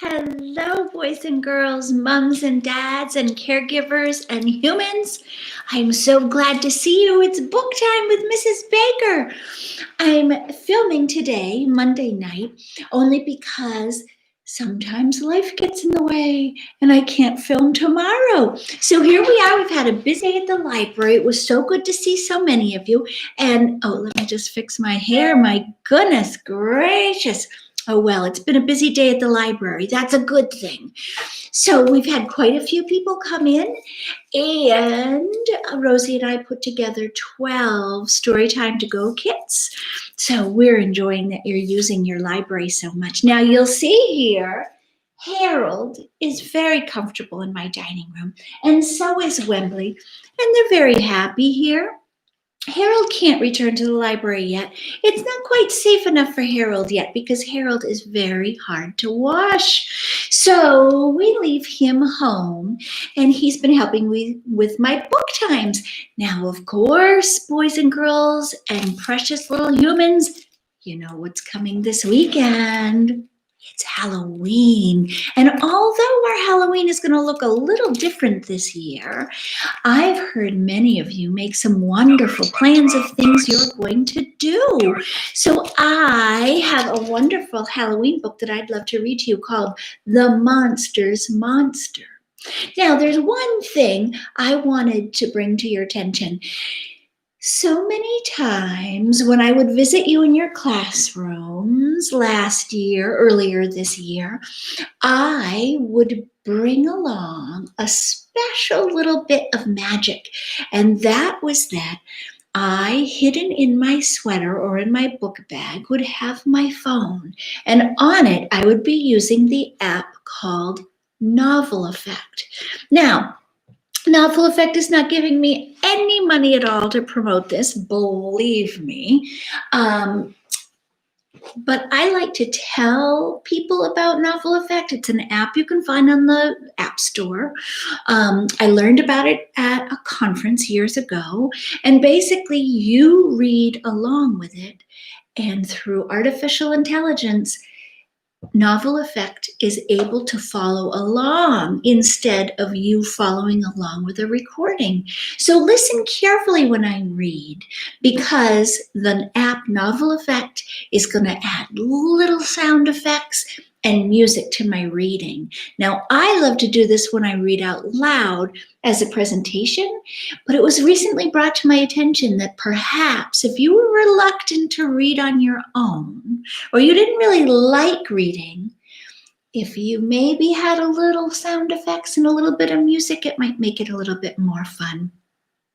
Hello, boys and girls, mums and dads, and caregivers and humans. I'm so glad to see you. It's book time with Mrs. Baker. I'm filming today, Monday night, only because sometimes life gets in the way and I can't film tomorrow. So here we are. We've had a busy day at the library. It was so good to see so many of you. And let me just fix my hair. My goodness gracious. Oh, well, it's been a busy day at the library. That's a good thing. So we've had quite a few people come in, and Rosie and I put together 12 Storytime to Go kits. So we're enjoying that you're using your library so much. Now you'll see here, Harold is very comfortable in my dining room, and so is Wembley, and they're very happy here. Harold can't return to the library yet. It's not quite safe enough for Harold yet because Harold is very hard to wash. So we leave him home, and he's been helping me with my book times. Now, of course, boys and girls and precious little humans, you know what's coming this weekend. It's Halloween. And although our Halloween is going to look a little different this year, I've heard many of you make some wonderful plans of things you're going to do. So I have a wonderful Halloween book that I'd love to read to you called The Monster's Monster. Now, there's one thing I wanted to bring to your attention. So many times when I would visit you in your classrooms earlier this year, I would bring along a special little bit of magic. And that was that I, hidden in my sweater or in my book bag, would have my phone. And on it, I would be using the app called Novel Effect. Now, Novel Effect is not giving me any money at all to promote this, believe me. But I like to tell people about Novel Effect. It's an app you can find on the App Store. I learned about it at a conference years ago. And basically, you read along with it. And through artificial intelligence, Novel Effect is able to follow along instead of you following along with a recording. So listen carefully when I read, because the app Novel Effect is going to add little sound effects and music to my reading. Now, I love to do this when I read out loud as a presentation, but it was recently brought to my attention that perhaps if you were reluctant to read on your own, or you didn't really like reading, if you maybe had a little sound effects and a little bit of music, it might make it a little bit more fun.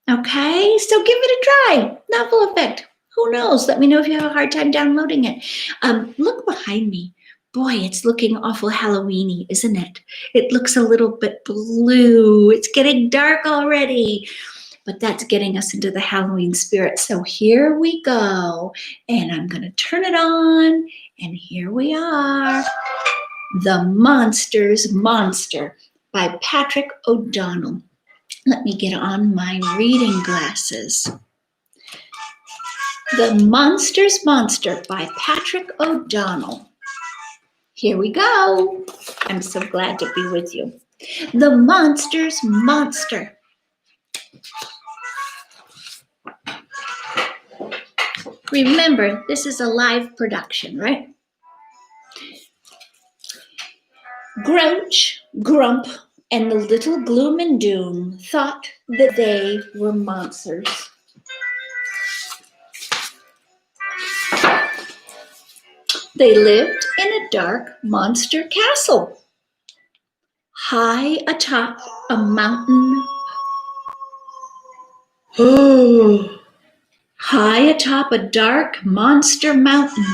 Okay, so give it a try. Novel Effect. Who knows? Let me know if you have a hard time downloading it. Look behind me. Boy, it's looking awful Halloween-y, isn't it? It looks a little bit blue. It's getting dark already, but that's getting us into the Halloween spirit. So here we go, and I'm going to turn it on, and here we are. The Monster's Monster by Patrick O'Donnell. Let me get on my reading glasses. The Monster's Monster by Patrick O'Donnell. Here we go. I'm so glad to be with you. The Monster's Monster. Remember, this is a live production, right? Grouch, Grump, and the little Gloom and Doom thought that they were monsters. They lived in a dark monster castle, high atop a mountain. High atop a dark monster mountain,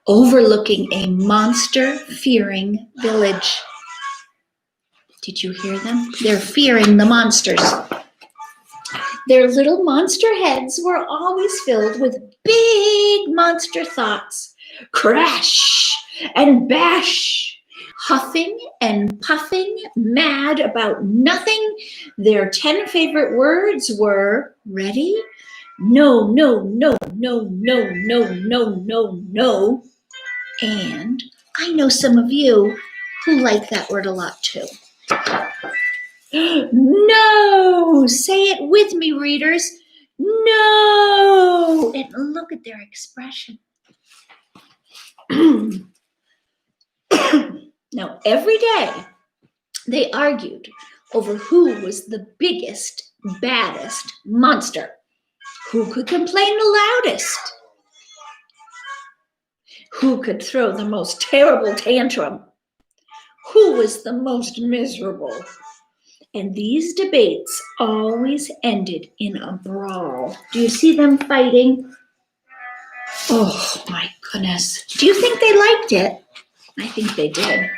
overlooking a monster-fearing village. Did you hear them? They're fearing the monsters. Their little monster heads were always filled with big monster thoughts. Crash and bash, huffing and puffing, mad about nothing. Their 10 favorite words were, ready? No, no, no, no, no, no, no, no, no. And I know some of you who like that word a lot too. No! Say it with me, readers. No! And look at their expression. Now, every day they argued over who was the biggest, baddest monster. Who could complain the loudest? Who could throw the most terrible tantrum? Who was the most miserable? And these debates always ended in a brawl. Do you see them fighting? Oh my goodness. Do you think they liked it? I think they did.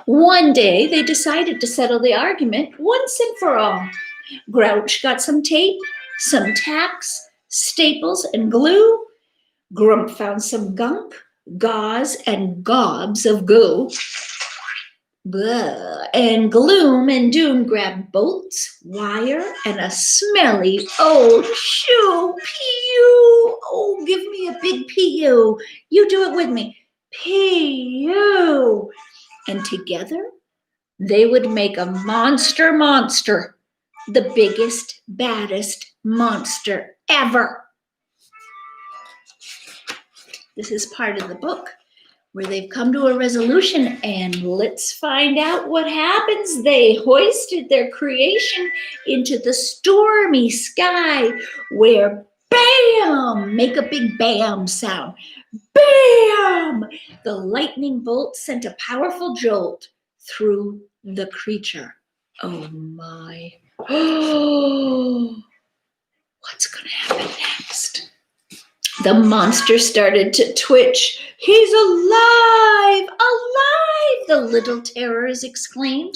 One day they decided to settle the argument once and for all. Grouch got some tape, some tacks, staples, and glue. Grump found some gunk, gauze, and gobs of goo. Blah. And Gloom and Doom grabbed bolts, wire, and a smelly old shoe. P.U. Oh, give me a big P.U. You do it with me. P.U. And together, they would make a monster, the biggest, baddest monster ever. This is part of the book where they've come to a resolution, and let's find out what happens. They hoisted their creation into the stormy sky where, bam, make a big bam sound. Bam! The lightning bolt sent a powerful jolt through the creature. Oh my. Oh, what's going to happen next? The monster started to twitch. He's alive! Alive! The little terrors exclaimed.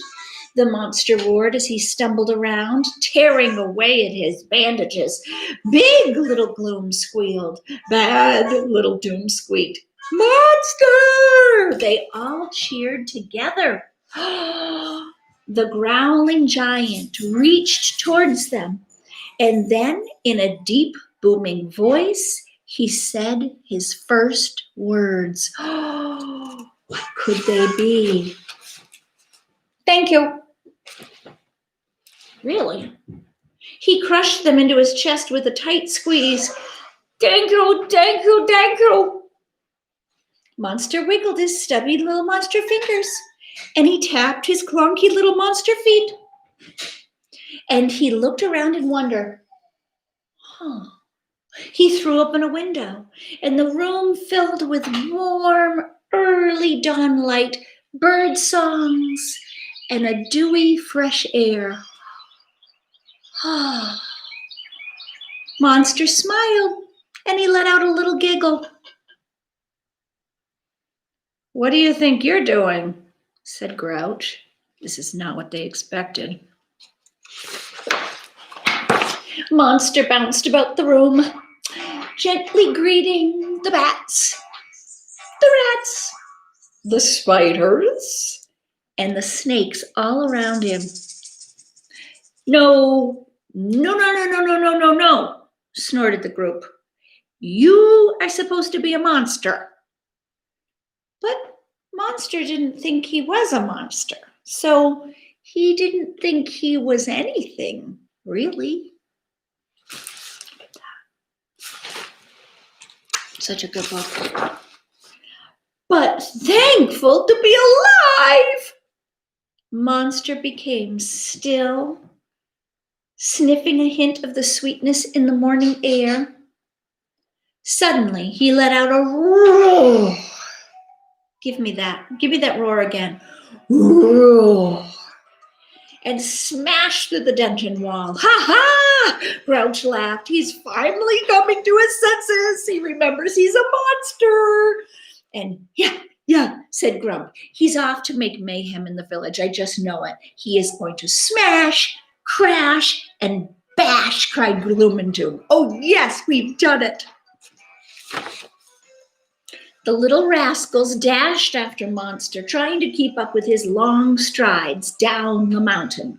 The monster roared as he stumbled around, tearing away at his bandages. Big little Gloom squealed. Bad little Doom squeaked. Monster! They all cheered together. The growling giant reached towards them, and then in a deep, booming voice, he said his first words. Oh, what could they be? Thank you. Really? He crushed them into his chest with a tight squeeze. Thank you, thank you, thank you. Monster wiggled his stubby little monster fingers, and he tapped his clunky little monster feet. And he looked around in wonder. He threw open a window, and the room filled with warm, early dawn light, bird songs, and a dewy, fresh air. Monster smiled, and he let out a little giggle. What do you think you're doing? Said Grouch. This is not what they expected. Monster bounced about the room, gently greeting the bats, the rats, the spiders, and the snakes all around him. No, snorted the group. You are supposed to be a monster. But Monster didn't think he was a monster, so he didn't think he was anything, really. Such a good book. But thankful to be alive, Monster became still, sniffing a hint of the sweetness in the morning air. Suddenly, he let out a roar. Give me that roar again. Roar. And smashed through the dungeon wall. Ha ha! Grouch laughed. He's finally coming to his senses. He remembers he's a monster. And yeah, said Grump. He's off to make mayhem in the village. I just know it. He is going to smash, crash, and bash, cried Gloom and Doom. Oh, yes, we've done it. The little rascals dashed after Monster, trying to keep up with his long strides down the mountain.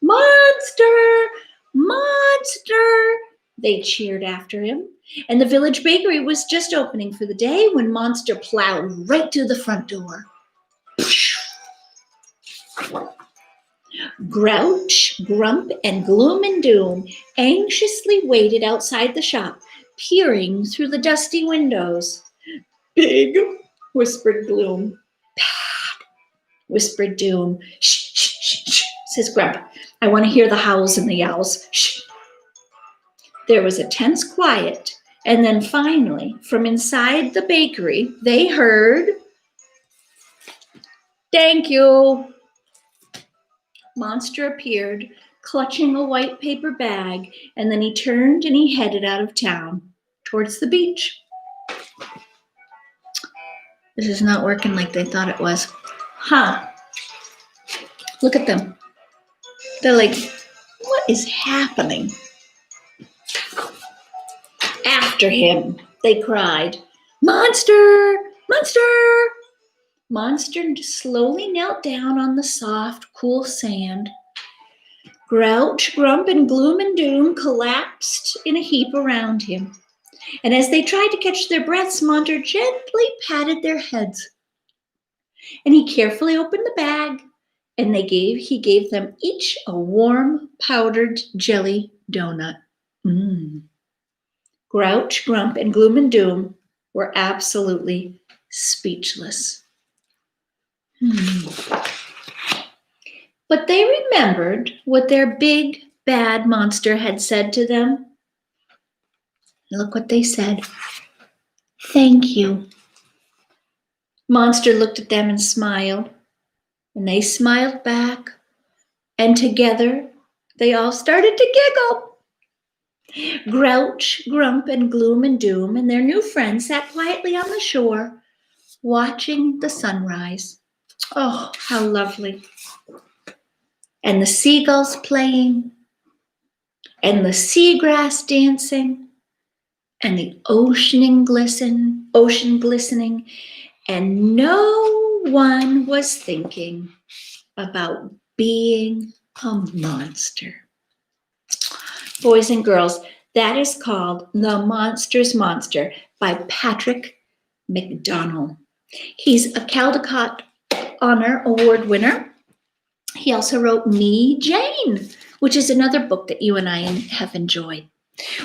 Monster! Monster! They cheered after him, and the village bakery was just opening for the day when Monster plowed right through the front door. Grouch, Grump, and Gloom and Doom anxiously waited outside the shop, peering through the dusty windows. Big, whispered Gloom. Bad, whispered Doom. Shh, shh, shh, shh, says Grump. I want to hear the howls and the yowls. Shh. There was a tense quiet, and then finally, from inside the bakery, they heard, "Thank you." Monster appeared, clutching a white paper bag, and then he turned and he headed out of town, towards the beach. This is not working like they thought it was. Huh. Look at them. They're like, what is happening? After him, they cried. Monster! Monster! Monster slowly knelt down on the soft, cool sand. Grouch, Grump, and Gloom and Doom collapsed in a heap around him. And as they tried to catch their breaths, Monster gently patted their heads. And he carefully opened the bag, and he gave them each a warm, powdered jelly donut. Grouch, Grump, and Gloom and Doom were absolutely speechless. But they remembered what their big, bad monster had said to them. Look what they said. Thank you. Monster looked at them and smiled, and they smiled back, and together they all started to giggle. Grouch, Grump, and Gloom and Doom and their new friends sat quietly on the shore, watching the sunrise. Oh, how lovely. And the seagulls playing, and the seagrass dancing, and the ocean glistening, and no one was thinking about being a monster. Boys and girls, that is called The Monster's Monster by Patrick McDonnell. He's a Caldecott Honor Award winner. He also wrote Me, Jane, which is another book that you and I have enjoyed.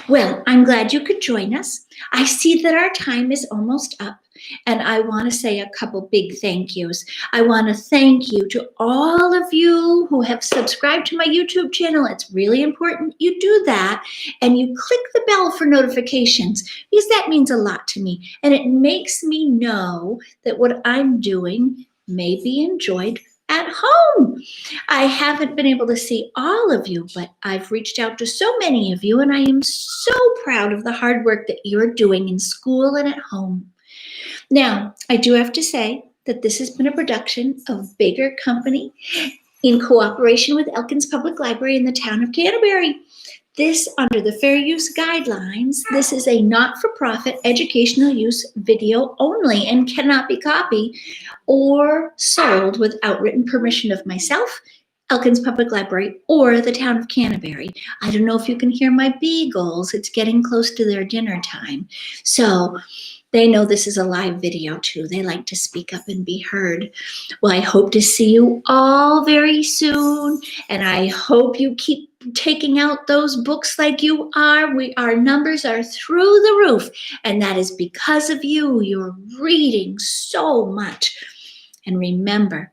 Well, I'm glad you could join us. I see that our time is almost up, and I want to say a couple big thank yous. I want to thank you to all of you who have subscribed to my YouTube channel. It's really important you do that, and you click the bell for notifications, because that means a lot to me, and it makes me know that what I'm doing may be enjoyed at home. I haven't been able to see all of you, but I've reached out to so many of you, and I am so proud of the hard work that you're doing in school and at home. Now, I do have to say that this has been a production of Baker Company in cooperation with Elkins Public Library in the town of Canterbury. This, under the Fair Use Guidelines, this is a not-for-profit educational use video only and cannot be copied or sold without written permission of myself, Elkins Public Library, or the town of Canterbury. I don't know if you can hear my beagles. It's getting close to their dinner time. So they know this is a live video too. They like to speak up and be heard. Well, I hope to see you all very soon, and I hope you keep taking out those books like you are. Our numbers are through the roof, and that is because of you. You're reading so much. And remember,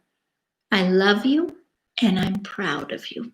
I love you, and I'm proud of you.